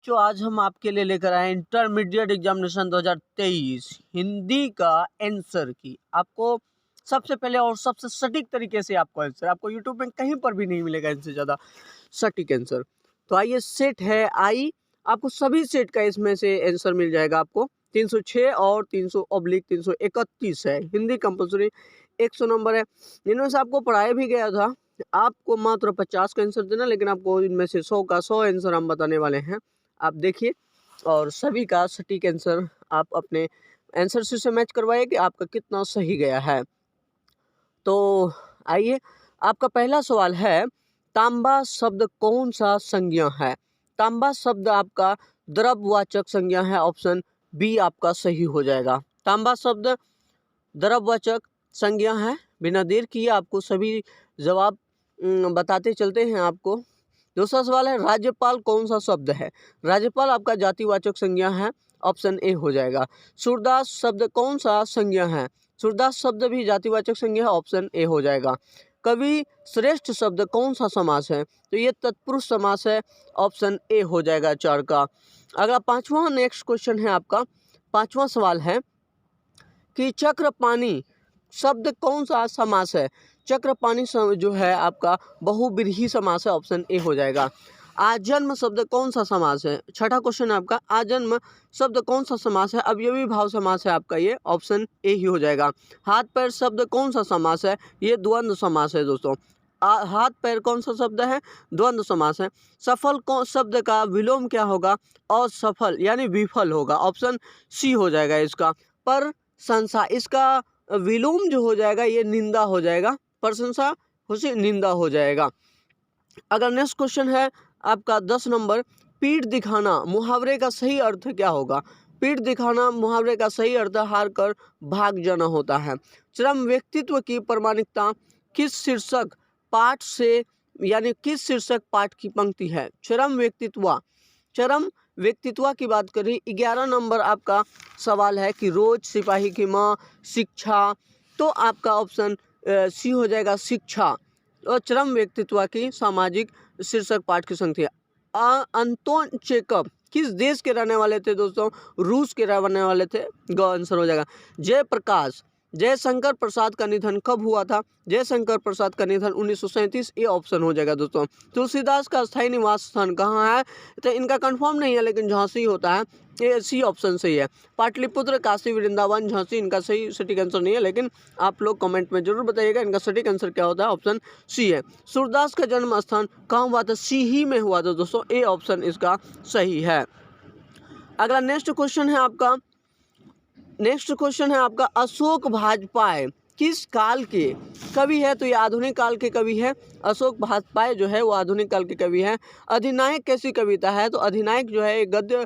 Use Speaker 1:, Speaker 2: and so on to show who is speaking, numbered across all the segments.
Speaker 1: बच्चों, आज हम आपके लिए लेकर आए इंटरमीडिएट एग्जामिनेशन 2023 हिंदी का आंसर की। आपको सबसे पहले और सबसे सटीक तरीके से आपको आंसर आपको यूट्यूब में कहीं पर भी नहीं मिलेगा इनसे ज़्यादा सटीक आंसर। तो आइए, सेट है आई, आपको सभी सेट का इसमें से आंसर मिल जाएगा। आपको 306 और 300/331 है। हिंदी कंपल्सरी 100 नंबर है। इनमें से आपको पढ़ाया भी गया था, आपको मात्र 50 का आंसर देना, लेकिन आपको इनमें से 100 का 100 आंसर हम बताने वाले हैं। आप देखिए और सभी का सटीक आंसर आप अपने आंसर से मैच करवाइए कि आपका कितना सही गया है। तो आइए, आपका पहला सवाल है, तांबा शब्द कौन सा संज्ञा है? तांबा शब्द आपका द्रव्यवाचक संज्ञा है। ऑप्शन बी आपका सही हो जाएगा। तांबा शब्द द्रव्यवाचक संज्ञा है। बिना देर किए आपको सभी जवाब बताते चलते हैं आपको। दूसरा सवाल है, राज्यपाल कौन सा शब्द है? राज्यपाल आपका जातिवाचक संज्ञा है। ऑप्शन ए हो जाएगा। सूरदास शब्द कौन सा संज्ञा है? सूरदास शब्द भी जातिवाचक संज्ञा है। ऑप्शन ए हो जाएगा। कवि श्रेष्ठ शब्द कौन सा समास है? तो ये तत्पुरुष समास है। ऑप्शन ए हो जाएगा 4 का। अगला पांचवा नेक्स्ट क्वेश्चन है आपका। पांचवा सवाल है कि चक्रपाणी शब्द कौन सा समास है? चक्रपाणी जो है आपका बहुव्रीहि समास है। ऑप्शन ए हो जाएगा। आजन्म शब्द कौन सा समास है? छठा क्वेश्चन है आपका, आजन्म शब्द कौन सा समास है? अवयवी भाव समास है आपका ये। ऑप्शन ए ही हो जाएगा। हाथ पैर शब्द कौन सा समास है? ये द्वंद्व समास है दोस्तों। हाथ पैर कौन सा शब्द है? द्वंद्व समास है। सफल शब्द का विलोम क्या होगा? असफल यानी विफल होगा। ऑप्शन सी हो जाएगा इसका। पर संसा, इसका विलोम जो हो जाएगा ये निंदा हो जाएगा। प्रशंसा उसे निंदा हो जाएगा। अगर नेक्स्ट क्वेश्चन है आपका 10 नंबर, पीठ दिखाना मुहावरे का सही अर्थ क्या होगा? पीठ दिखाना मुहावरे का सही अर्थ हार कर भाग जाना होता है। चरम व्यक्तित्व की प्रामाणिकता किस शीर्षक पाठ से यानी किस शीर्षक पाठ की पंक्ति है? चरम व्यक्तित्व की बात करें। 11 नंबर आपका सवाल है कि रोज सिपाही की माँ शिक्षा, तो आपका ऑप्शन सी हो जाएगा शिक्षा। और चरम व्यक्तित्व की सामाजिक शीर्षक पाठ की संख्या। अंतोन चेकअप किस देश के रहने वाले थे दोस्तों? रूस के रहने वाले थे। ग आंसर हो जाएगा। जयप्रकाश जयशंकर प्रसाद का निधन कब हुआ था? जयशंकर प्रसाद का निधन 1937। ये ऑप्शन हो जाएगा दोस्तों। तुलसीदास का स्थायी निवास स्थान कहाँ है? तो इनका कंफर्म नहीं है, लेकिन झांसी होता है। ये सी ऑप्शन सही है। पाटलिपुत्र, काशी, वृंदावन, झांसी इनका सही सटीक आंसर नहीं है, लेकिन आप लोग कमेंट में जरूर बताइएगा इनका सटीक आंसर क्या होता है। ऑप्शन सी है। सूरदास का जन्म स्थान कहाँ हुआ था? सी ही में हुआ था दोस्तों। ए ऑप्शन इसका सही है। अगला नेक्स्ट क्वेश्चन है आपका अशोक भाजपाय किस काल के कवि है? तो ये आधुनिक काल के कवि है। अशोक भाजपाय जो है वो आधुनिक काल के कवि है। अधिनायक कैसी कविता है? तो अधिनायक जो है गद्य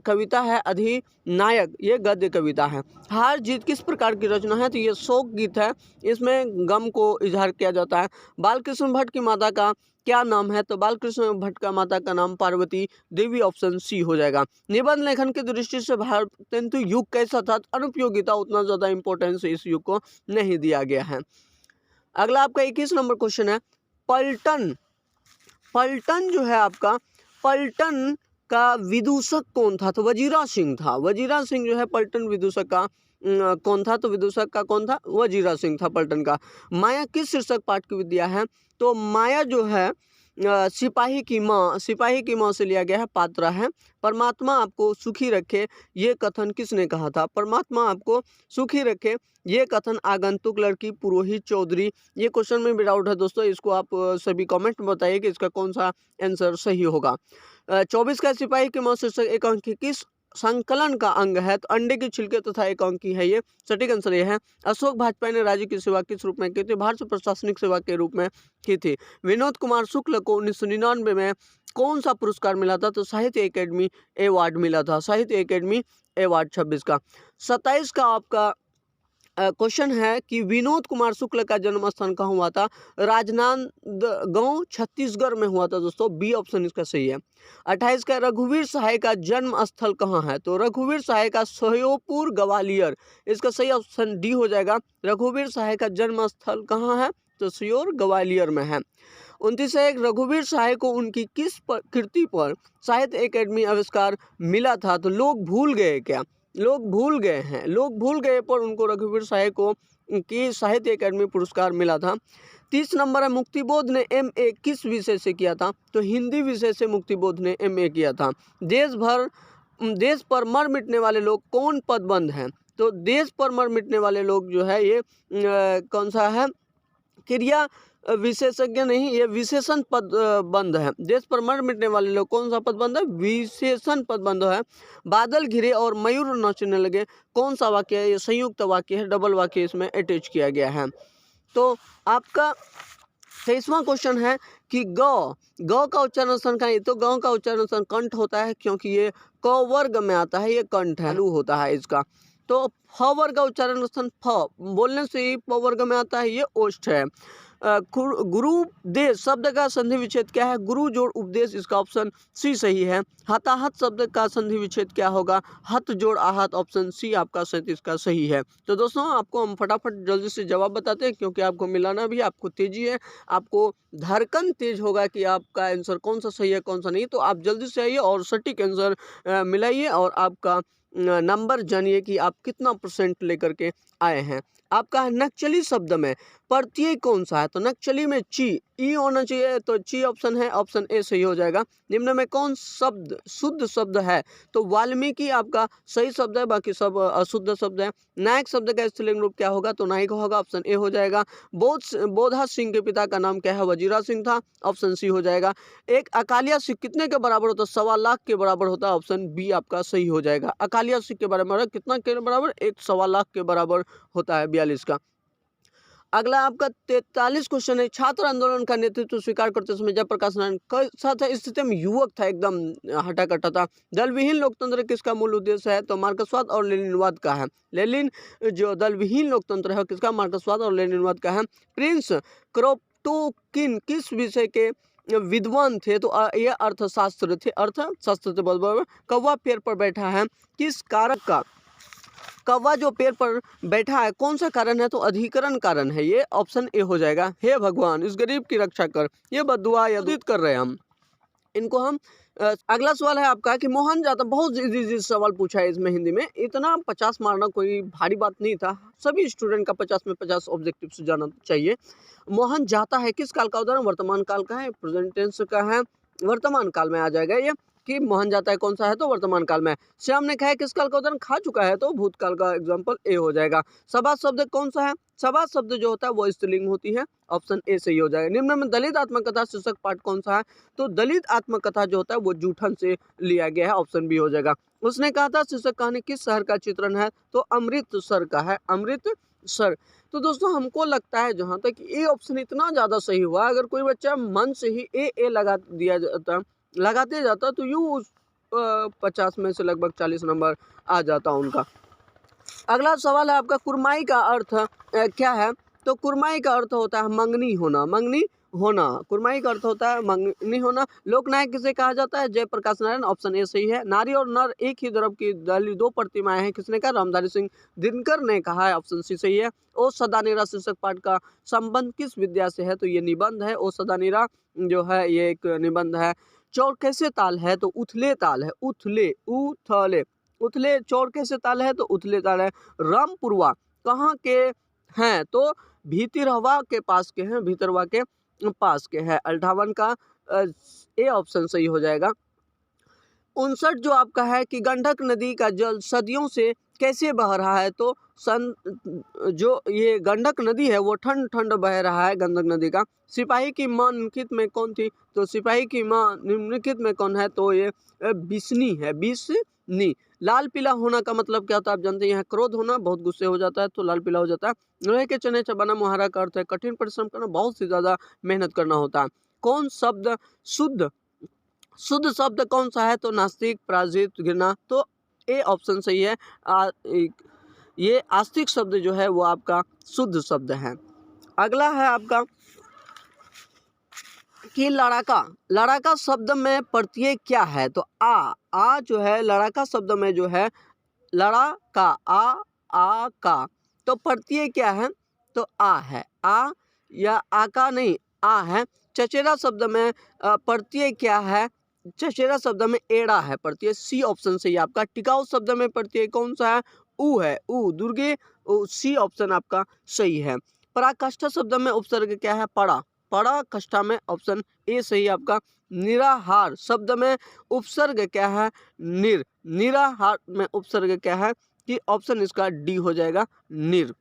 Speaker 1: कविता है। अधिनायक ये गद्य कविता है। हार जीत किस प्रकार की रचना है? तो ये शोक गीत है। इसमें गम को इजहार किया जाता है। बालकृष्ण भट्ट की माता का क्या नाम है? तो बालकृष्ण भट्ट का माता का नाम पार्वती देवी। ऑप्शन सी हो जाएगा। निबंध लेखन की दृष्टि से भारतेंदु युग कैसा था? अनुपयोगिता, उतना ज्यादा इंपॉर्टेंस इस युग को नहीं दिया गया है। अगला आपका 21 नंबर क्वेश्चन है, पलटन जो है आपका, पलटन का विदूषक कौन था? तो वजीरा सिंह था। वजीरा सिंह जो है पलटन विदूषक का कौन था? तो विदूषक का कौन था? वजीरा सिंह था पलटन का। माया किस शीर्षक पाठ की विद्या है? तो माया जो है सिपाही की माँ से लिया गया है, पात्रा है। परमात्मा आपको सुखी रखे ये कथन किसने कहा था? परमात्मा आपको सुखी रखे ये कथन आगंतुक लड़की पुरोहित चौधरी। ये क्वेश्चन में भी डाउट है दोस्तों, इसको आप सभी कमेंट में बताइए कि इसका कौन सा आंसर सही होगा। 24 का सिपाही की माँ शीर्षक एक अंकी किस संकलन का अंग है? तो अंडे की छिलके तथा एक अंकी है। ये सटीक आंसर ये है। अशोक भाजपाई ने राज्य की सेवा किस रूप में की थी? भारत प्रशासनिक सेवा के रूप में की थी। विनोद कुमार शुक्ल को 1999 में कौन सा पुरस्कार मिला था? तो साहित्य अकेडमी अवार्ड मिला था। साहित्य अकेडमी अवार्ड 26 का। 27 का आपका क्वेश्चन है कि विनोद कुमार शुक्ल का जन्म स्थान कहाँ हुआ था? राजनांदगांव छत्तीसगढ़ में हुआ था दोस्तों। बी ऑप्शन इसका सही है। 28 का रघुवीर सहाय का जन्म स्थल कहाँ है? तो रघुवीर सहाय का सोयोपुर ग्वालियर। इसका सही ऑप्शन डी हो जाएगा। रघुवीर सहाय का जन्म स्थल कहाँ है? सप्तश्योर ग्वालियर में है। 29 है, रघुवीर सहाय को उनकी किस कृति पर साहित्य अकेडमी पुरस्कार मिला था? तो लोग भूल गए क्या? लोग भूल गए हैं, लोग भूल गए पर उनको रघुवीर सहाय को की साहित्य अकेडमी पुरस्कार मिला था। 30 नंबर है, मुक्तिबोध ने MA किस विषय से किया था? तो हिंदी विषय से मुक्तिबोध ने MA किया था। देश पर मर मिटने वाले लोग कौन पदबंध हैं? तो देश पर मर मिटने वाले लोग जो है ये कौन सा है? क्रिया विशेषज्ञ नहीं, ये विशेषण पद बंध है। देश पर मर मिटने वाले लोग कौन सा पद बंध है? विशेषण पद बंध है। बादल घिरे और मयूर नाचने लगे कौन सा वाक्य है? ये संयुक्त वाक्य है, डबल वाक्य इसमें अटैच किया गया है। तो आपका 23वां क्वेश्चन है कि ग का उच्चारण स्थान का, ये तो ग का उच्चारण स्थान कंठ होता है क्योंकि ये क वर्ग में आता है, ये कंठ है, चालू होता है इसका। तो फ वर्ग का उच्चारण स्थान फ बोलने से ही प वर्ग में आता है, ये ओष्ठ है। गुरुपदेश शब्द का संधि विच्छेद क्या है? गुरु जोड़ उपदेश, इसका ऑप्शन सी सही है। हताहत शब्द का संधि विच्छेद क्या होगा? हत जोड़ आहत, ऑप्शन सी आपका 37 का सही है। तो दोस्तों आपको हम फटाफट जल्दी से जवाब बताते हैं क्योंकि आपको मिलाना भी, आपको तेजी है, आपको धड़कन तेज होगा कि आपका आंसर कौन सा सही है कौन सा नहीं। तो आप जल्दी से आइए और सटीक आंसर मिलाइए और आपका नंबर जानिए कि आप कितना % लेकर के आए हैं। आपका है नक्चली शब्द में प्रत्यय कौन सा है? तो नक्चली में ची ई होना चाहिए, तो ची ऑप्शन है, ऑप्शन ए सही हो जाएगा। निम्न में कौन शब्द शुद्ध शब्द है? तो वाल्मीकि आपका सही शब्द है, बाकी सब अशुद्ध शब्द है। नायक शब्द का स्त्रीलिंग रूप क्या होगा? तो नायक होगा, ऑप्शन ए हो जाएगा। बोधा सिंह के पिता का नाम क्या है? वजीरा सिंह था, ऑप्शन सी हो जाएगा। एक अकालिया सिख कितने के बराबर होता है? 1.25 लाख के बराबर होता है, ऑप्शन बी आपका सही हो जाएगा। अकालिया सिख के बराबर कितना के बराबर? 1.25 लाख के बराबर होता है 42 का। अगला आपका 43 क्वेश्चन है, छात्र आंदोलन का नेतृत्व स्वीकार करते समय जयप्रकाश नारायण कैसा था? स्थिति में युवक था, एकदम हटा कटा था। दलविहीन लोकतंत्र किसका मूल उद्देश्य है? तो मार्क्सवाद और लेनिनवाद का है। लेनिन जो दलविहीन लोकतंत्र है किसका? मार्क्सवाद और लेनिनवाद का है। प्रिंस क्रोपोटकिन किस विषय के विद्वान थे? तो ये अर्थशास्त्र थे, अर्थशास्त्र से बहुत। कौवा पेड़ पर बैठा है किस कारक का? कौवा जो पेड़ पर बैठा है कौन सा कारण है? तो अधिकरण कारण है, ये ऑप्शन ए हो जाएगा। हे भगवान इस गरीब की रक्षा कर, ये बद्दुआ या दूत कर रहे हैं हम इनको हम। अगला सवाल है आपका कि मोहन जाता, बहुत इजी सवाल पूछा है इसमें हिंदी में, इतना 50 मारना कोई भारी बात नहीं था, सभी स्टूडेंट का 50 में 50 ऑब्जेक्टिव से जाना चाहिए। मोहन जाता है किस काल का उदाहरण? वर्तमान काल का है, प्रेजेंट टेंस का है, वर्तमान काल में आ जाएगा ये कि मोहन जाता है कौन सा है? तो वर्तमान काल में। श्याम ने खाया किस काल का उदाहरण? खा चुका है, तो भूतकाल का एग्जाम्पल ए हो जाएगा। सभा शब्द कौन सा है? सभा शब्द जो होता है वो स्त्रीलिंग होती है, ऑप्शन ए सही हो जाएगा। निम्न में दलित आत्मकथा शीर्षक पाठ कौन सा है? तो दलित आत्मकथा जो होता है वो जूठन से लिया गया है, ऑप्शन बी हो जाएगा। उसने कहा था शीर्षक कहानी किस शहर का चित्रण है? तो अमृतसर का है, अमृतसर। तो दोस्तों हमको लगता है जहाँ तक ए ऑप्शन इतना ज़्यादा सही हुआ, अगर कोई बच्चा मन से ही ए लगाते जाता तो यूँ 50 में से लगभग 40 नंबर आ जाता उनका। अगला सवाल है आपका, कुरमाई का अर्थ क्या है? तो कुरमाई का अर्थ होता है मंगनी होना, मंगनी होना। कुरमाई का अर्थ होता है मंगनी होना। लोकनायक किसे कहा जाता है? जयप्रकाश नारायण, ऑप्शन ए सही है। नारी और नर एक ही द्रव की डाली 2 प्रतिमाएं हैं, किसने कहा? रामधारी सिंह दिनकर ने कहा है, ऑप्शन सी सही है। ओ सदा नीरा शीर्षक पाठ का संबंध किस विद्या से है? तो ये निबंध है। ओ सदा नीरा जो है ये एक निबंध है। चौर कैसे ताल है? तो उथले ताल है, उथले चौर कैसे ताल है? तो उथले ताल है। रामपुरवा कहाँ के हैं? तो भीतरवा के पास के हैं, भीतरवा के पास के हैं। 58 का ए ऑप्शन सही हो जाएगा। 59 जो आपका है कि गंडक नदी का जल सदियों से कैसे बह रहा है? तो जो ये गंडक नदी है वो ठंड ठंड बह रहा है, गंडक नदी का। सिपाही की मां निम्नलिखित में कौन थी? तो सिपाही की मां निम्नलिखित में कौन है? तो ये बिस्नी है, बिस्नी। लाल पीला होना का मतलब क्या होता है? आप जानते हैं, यहाँ क्रोध होना, बहुत गुस्से हो जाता है तो लाल पीला हो जाता है। लोहे के चने चबाना मुहारा का अर्थ है कठिन परिश्रम करना, बहुत सी ज्यादा मेहनत करना होता है। कौन शब्द शुद्ध शब्द कौन सा है? तो नास्तिक, पराजित, घृणा। तो ए ऑप्शन सही है। ये आस्तिक शब्द जो है वो आपका शुद्ध शब्द है। अगला है आपका कि लड़ाका शब्द में प्रत्यय क्या है? तो आ जो है लड़ाका शब्द में जो है लड़ाका, आ का, तो प्रत्यय क्या है? तो आ है। आ या आका नहीं, आ है। चचेरा शब्द में प्रत्यय क्या है? चचेरा शब्द में एड़ा है प्रत्यय, सी ऑप्शन सही आपका। टिकाऊ शब्द में प्रत्यय कौन सा है? उ है, उ दुर्गे, सी ऑप्शन आपका सही है। पराकाष्ठा शब्द में उपसर्ग क्या है? पड़ा, पराकाष्ठा में ऑप्शन ए सही आपका। निराहार शब्द में उपसर्ग क्या है? निर, निराहार में उपसर्ग क्या है? कि ऑप्शन इसका डी हो जाएगा, निर।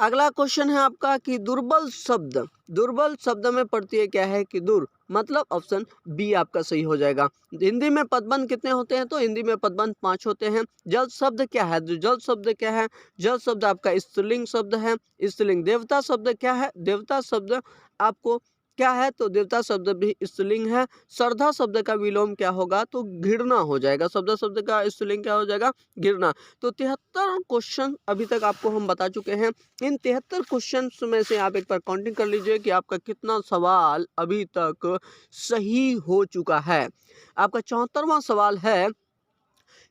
Speaker 1: अगला क्वेश्चन है आपका कि दुर्बल शब्द, दुर्बल शब्द में प्रत्यय क्या है? कि दुर, मतलब ऑप्शन बी आपका सही हो जाएगा। हिंदी में पदबंध कितने होते हैं? तो हिंदी में पदबंध 5 होते हैं। जल शब्द क्या है? जल शब्द क्या है? जल शब्द आपका स्त्रीलिंग शब्द है, स्त्रीलिंग। देवता शब्द क्या है? देवता शब्द आपको क्या है? तो देवता शब्द भी स्त्रीलिंग है। श्रद्धा शब्द का विलोम क्या होगा? तो घृणा हो जाएगा। श्रद्धा शब्द का स्त्रीलिंग क्या हो जाएगा? घृणा। तो 73 क्वेश्चन अभी तक आपको हम बता चुके हैं। इन 73 क्वेश्चन में से आप एक बार काउंटिंग कर लीजिए कि आपका कितना सवाल अभी तक सही हो चुका है। आपका 74वां सवाल है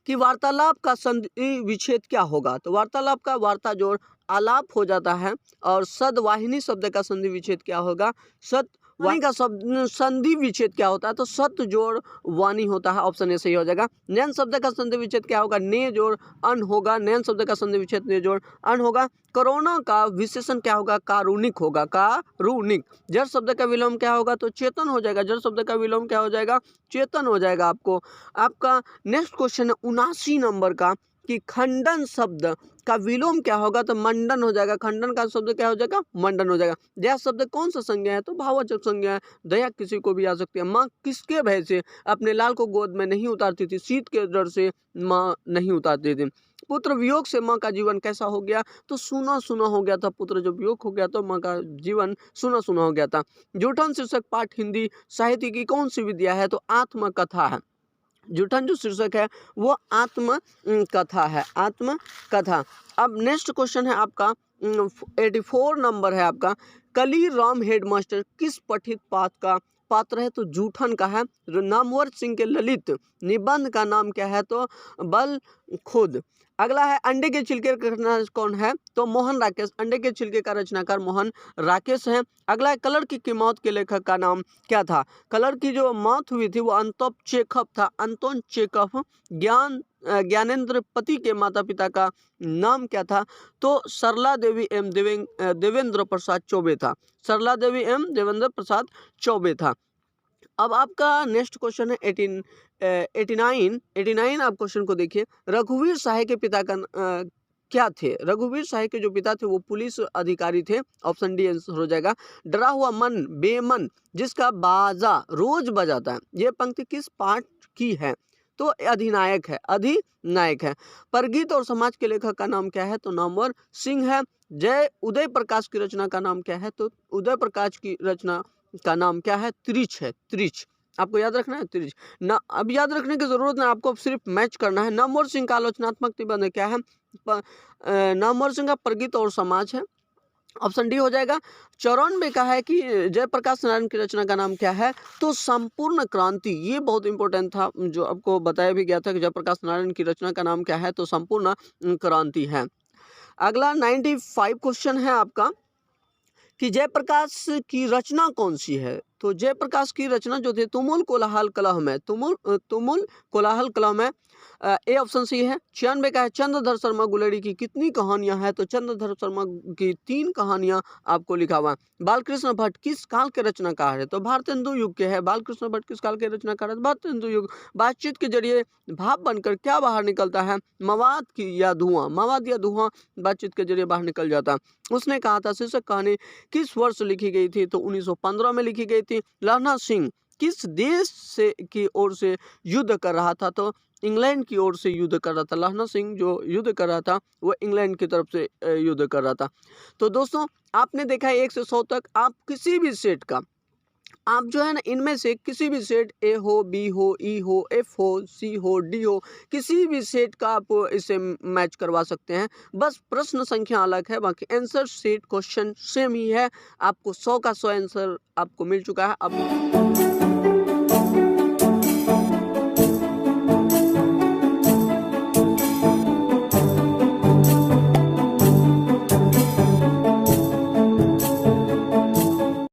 Speaker 1: कि वार्तालाप का संधि विच्छेद क्या होगा? तो वार्तालाप का वार्ता जोड़ आलाप हो जाता है, और सदवाहिनी शब्द का संधि विच्छेद क्या होगा? सत वाणी का शब्द संधि विच्छेद क्या होता है? तो सत जोड़ वाणी होता है, ऑप्शन ए सही हो जाएगा। नैन शब्द का संधि विच्छेद क्या होगा? ने जोड़ अन होगा, नैन शब्द का संधि विच्छेद ने जोड़ अन होगा। कोरोना का विशेषण क्या होगा? कारुणिक होगा, कारुणिक। जड़ शब्द का विलोम क्या होगा? तो चेतन हो जाएगा। जड़ शब्द का विलोम क्या हो जाएगा? चेतन हो जाएगा आपको। आपका नेक्स्ट क्वेश्चन है 79 नंबर का कि खंडन शब्द का विलोम क्या होगा? तो मंडन हो जाएगा। खंडन का शब्द क्या हो जाएगा? मंडन हो जाएगा। दया शब्द कौन सा संज्ञा है? तो भाववाचक संज्ञा है। दया किसी को भी आ सकती है। माँ किसके भय से अपने लाल को गोद में नहीं उतारती थी? शीत के डर से माँ नहीं उतारती थी। पुत्र वियोग से माँ का जीवन कैसा हो गया? तो सूना सूना हो गया था। पुत्र जब वियोग हो गया तो माँ का जीवन सूना सूना हो गया था। जूठन शीर्षक पाठ हिंदी साहित्य की कौन सी विद्या है? तो आत्मकथा है। जूठन जो शीर्षक है वो आत्म कथा है, आत्मकथा। अब नेक्स्ट क्वेश्चन है आपका 84 नंबर है आपका। कली राम हेडमास्टर किस पठित पाठ का पात्र है? तो जूठन का है। नामवर सिंह के ललित निबंध का नाम क्या है? तो बल खुद। अगला है अंडे के छिलके का रचनाकार कौन है? तो मोहन राकेश। अंडे के छिलके का रचनाकार मोहन राकेश है। अगला है कलर की मौत के लेखक का नाम क्या था? कलर की जो मौत हुई थी वो अंतोन चेखव था, अंतोन चेखव। ज्ञानेंद्र पति के माता पिता का नाम क्या था? तो सरला देवी एम देवेंद्र प्रसाद चौबे था। सरला देवी एम देवेंद्र प्रसाद चौबे था। अब आपका नेक्स्ट क्वेश्चन है 89 आप क्वेश्चन को देखिए। रघुवीर साहे के पिता का क्या थे? रघुवीर साहे के जो पिता थे वो पुलिस अधिकारी थे, ऑप्शन डी आंसर हो जाएगा। डरा हुआ मन बेमन जिसका बाजा रोज बजाता है, ये पंक्ति किस पाठ की है? तो अधिनायक है, अधिनायक है। परगीत और समाज के लेखक का नाम क्या है? तो नामवर सिंह है। जय उदय प्रकाश की रचना का नाम क्या है? तो उदय प्रकाश की रचना का नाम क्या है? त्रिच है, त्रिच। आपको याद रखना है त्रिच ना, अब याद रखने की जरूरत नहीं, आपको सिर्फ मैच करना है। नामवर सिंह का आलोचनात्मक निबंध क्या है? नामवर सिंह का प्रगीत और समाज है, ऑप्शन डी हो जाएगा। 54 में कहा है कि जयप्रकाश नारायण की रचना का नाम क्या है? तो संपूर्ण क्रांति। ये बहुत इंपॉर्टेंट था, जो आपको बताया भी गया था कि जयप्रकाश नारायण की रचना का नाम क्या है? तो संपूर्ण क्रांति है। अगला 95 क्वेश्चन है आपका कि जयप्रकाश की रचना कौन सी है? तो जयप्रकाश की रचना जो थी तुमुल कोलाहल कलह में, तुमुल कोलाहल कलह में ए ऑप्शन सी है। 96 का है चंद्रधर शर्मा गुलेरी की कितनी कहानियां हैं? तो चंद्रधर शर्मा की 3 कहानियां आपको लिखा हुआ है। बालकृष्ण भट्ट किस काल के रचनाकार है? तो भारतेंदु युग के है। बालकृष्ण भट्ट किस काल के रचनाकार है? भारतेंदु युग। बातचीत के जरिए भाप बनकर क्या बाहर निकलता है? मवाद की या धुआं, मवाद या धुआं बातचीत के जरिए बाहर निकल जाता है। उसने कहा था शीर्षक कहानी किस वर्ष लिखी गई थी? तो 1915 में लिखी गई थी। लहना सिंह किस देश से की ओर से युद्ध कर रहा था? तो इंग्लैंड की ओर से युद्ध कर रहा था। लहना सिंह जो युद्ध कर रहा था वो इंग्लैंड की तरफ से युद्ध कर रहा था। तो दोस्तों आपने देखा है 1 से 100 तक आप किसी भी सेट का आप जो है ना इनमें से किसी भी सेट ए हो, बी हो, ई हो, एफ हो, सी हो, डी हो, किसी भी सेट का आप इसे मैच करवा सकते हैं। बस प्रश्न संख्या अलग है, बाकी आंसर सेट क्वेश्चन सेम ही है। आपको 100 का 100 आंसर आपको मिल चुका है। अब